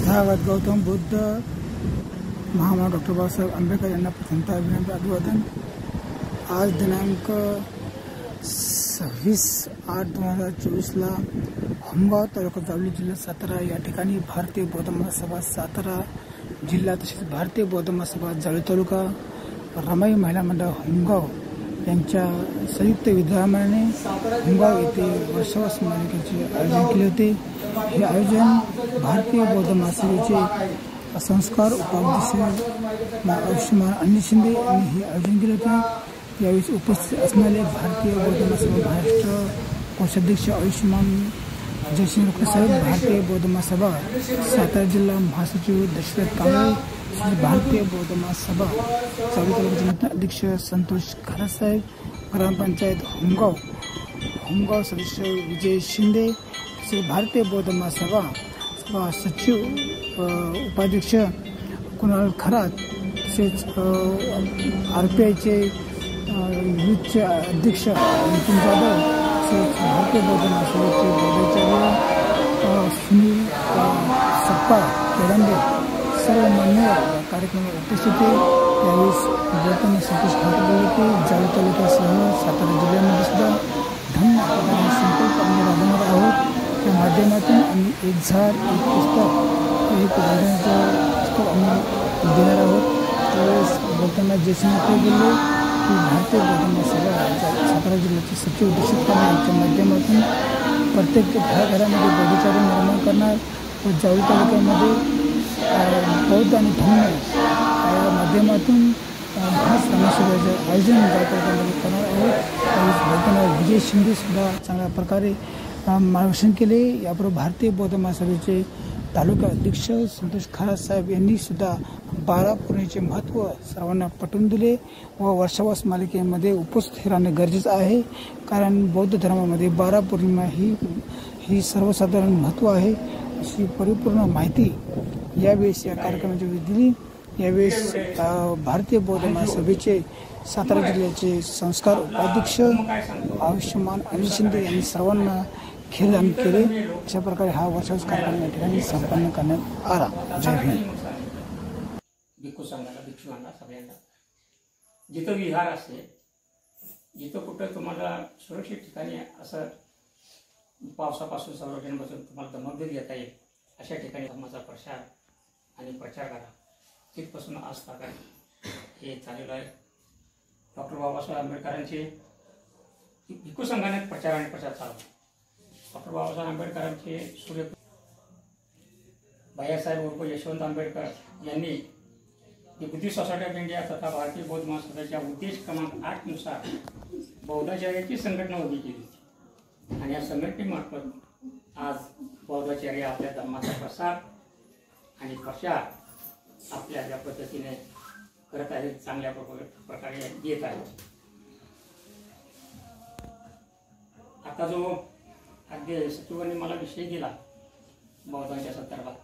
तथागत गौतम बुद्ध महामानव डॉक्टर बाबासाहेब आंबेडकर यांना प्रथमतः अभिवादन। आज दिनांक 26/8/2024 होमगाव तालुका जावली जिल्हा सातारा या ठिकाणी भारतीय बौद्ध महासभा सातारा जिल्हा तसेच भारतीय बौद्ध महासभा जावली तालुका रमाई महिला मंडळ होमगाव यांच्या संयुक्त विद्यमाने होमगाव येथे वर्षाव स्मारकाचे आयोजन केले होते। हे आयोजन भारतीय बौद्ध महासभेचे संस्कार उपाध्यक्ष आयुष्यमान अनिल शिंदे यांनी हे आयोजन केले होते। यावेळी उपस्थित असणारे भारतीय बौद्ध महासभा महाराष्ट्र कोषाध्यक्ष आयुष्यमान जयसिंह साहेब, भारतीय बौद्ध महासभा सातारा जिल्हा महासचिव दशरथ कांबळे, भारतीय बौद्ध महासभा जावली तालुका अध्यक्ष संतोष खरासाहेब, ग्रामपंचायत होमगाव सदस्य विजय शिंदे, भारतीय बौद्ध महासभा सचिव उपाध्यक्ष कुणाल खरात, तसेच RPIचे युथचे अध्यक्ष नितीन जाधव, तसेच भारतीय बौद्ध महासभेचे बौद्धाचार्य सुनील सप्पा पेडंबे सर्व मान्यवर कार्यक्रमात उपस्थित होते। यावेळी बोलताना संतोष खरात बोलले की जावली तालुक्यासह सातारा जिल्ह्यामध्ये सुद्धा धम्म संकल्प आम्ही राबवणार आहोत। त्या माध्यमातून आम्ही एक झाड एक पुस्तक एक वाढण्याचं पुस्तक आम्ही देणार आहोत। त्यावेळेस बोलताना जयसिंह बोलले की भारतीय बौद्ध महासभा सातारा जिल्ह्याचे सचिव दशरथ कांबळे यांच्या माध्यमातून प्रत्येक घराघरामध्ये बौद्धाचार्य निर्माण करणार व जावली तालुक्यामध्ये बौद्ध आणि धम्म या माध्यमातून समाजसेवेचे आयोजन जावली तालुक्यामध्ये करणार आहोत। बोलताना विजय शिंदे सुद्धा चांगल्या प्रकारे मार्गदर्शन केले। याबरोबर भारतीय बौद्ध महासभेचे तालुका अध्यक्ष संतोष खरात साहेब यांनी सुद्धा 12 पौर्णिमेचे महत्त्व सर्वांना पटवून दिले व वर्षावास मालिकेमध्ये उपस्थित राहणे गरजेचं आहे, कारण बौद्ध धर्मामध्ये 12 पौर्णिमा ही सर्वसाधारण महत्त्व आहे अशी परिपूर्ण माहिती यावेळेस या कार्यक्रमाची दिली। यावेळेस भारतीय बौद्ध महासभेचे सातारा जिल्ह्याचे संस्कार उपाध्यक्ष आयुष्यमान अनिल शिंदे यांनी सर्वांना खेळदान केले। अशा प्रकारे हा वर्षावास कार्यक्रम या ठिकाणी संपन्न करण्यात आला। जय भीम। भिक्खू संघाला भिक्षुकांना सगळ्यांना जिथं विहार असते, जिथं कुठं तुम्हाला सुरक्षित ठिकाणी असं पावसापासून संरक्षणापासून तुम्हाला दमकदूर येता येईल अशा ठिकाणी धर्माचा प्रसार आणि प्रचार करा। तिथपासून आज ताकद हे चाललेलं आहे। डॉक्टर बाबासाहेब आंबेडकरांचे भिक्खू संघाने प्रचार आणि प्रसार चालवला। डॉक्टर बाबासाहेब आंबेडकरांचे सूर्य भैयासाहेब उर्फ यशवंत आंबेडकर यांनी बुद्धिस्ट सोसायटी ऑफ इंडिया तथा भारतीय बौद्ध महासभेच्या उद्देश क्रमांक 8 नुसार बौद्धाचार्याची संघटना उभी केली आणि या संघटनेमार्फत आज बौद्धाचार्य आपल्या धर्माचा प्रसार आणि प्रचार आपल्या ज्या पद्धतीने करत आहेत चांगल्या प्रकारे येत आहेत। आता जो आद्य सचिवांनी मला विषय दिला बौद्धांच्या संदर्भात,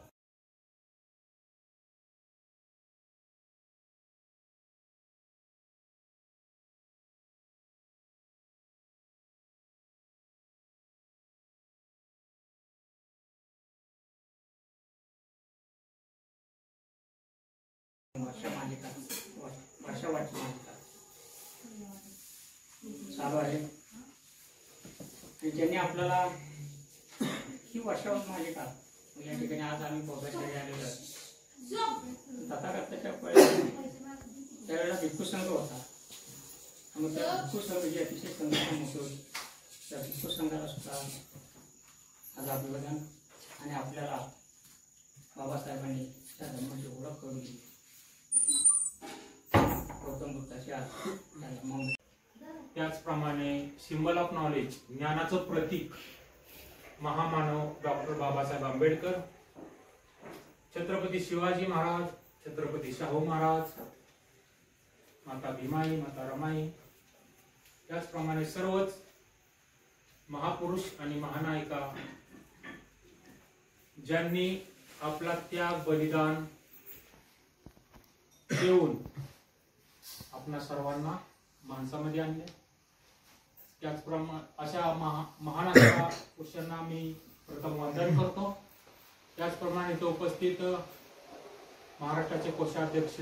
वर्षावाची मालिका चालू आहे। ज्यांनी आपल्याला ही वर्षावास मालिका या ठिकाणी आज आम्ही बौद्धाचार्य आलेलो आहे। तथागताच्या त्यावेळेला भिक्खू संघ होता, मग त्या भिक्खू संघ जी अतिशय संघटना मोठी होती, त्या भिक्खू संघाला सुद्धा आज अभिवादन आणि आपल्याला बाबासाहेबांनी त्या धर्माची ओळख करून दिली। गौतम बुद्धाची आज त्याचप्रमाणे सिंबल ऑफ नॉलेज ज्ञानाचं प्रतीक महामानव डॉक्टर बाबासाहेब आंबेडकर, छत्रपती शिवाजी महाराज, छत्रपती शाहू महाराज, माता भीमाई, माता रमाई, त्याचप्रमाणे सर्वच महापुरुष आणि महानायिका ज्यांनी आपला त्याग बलिदान देऊन आपल्या सर्वांना माणसामध्ये आणले। त्याचप्रमाणे अशा महान पुरुषांना मी प्रथम वंदन करतो त्याचप्रमाणे इथे उपस्थित महाराष्ट्राचे कोषाध्यक्ष